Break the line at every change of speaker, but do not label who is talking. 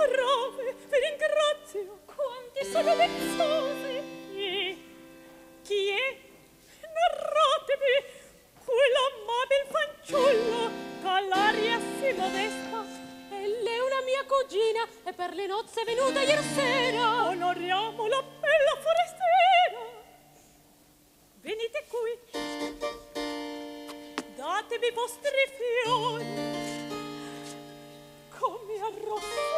brave, vi ringrazio.
Quanti sono vezzosi.
Chi è? Narratevi, quell'amabil fanciulla che si modesta.
Ella è una mia cugina e per le nozze è venuta ieri sera.
Onoriamo la bella forestiera. Venite qui, datevi i vostri fiori, come a rossa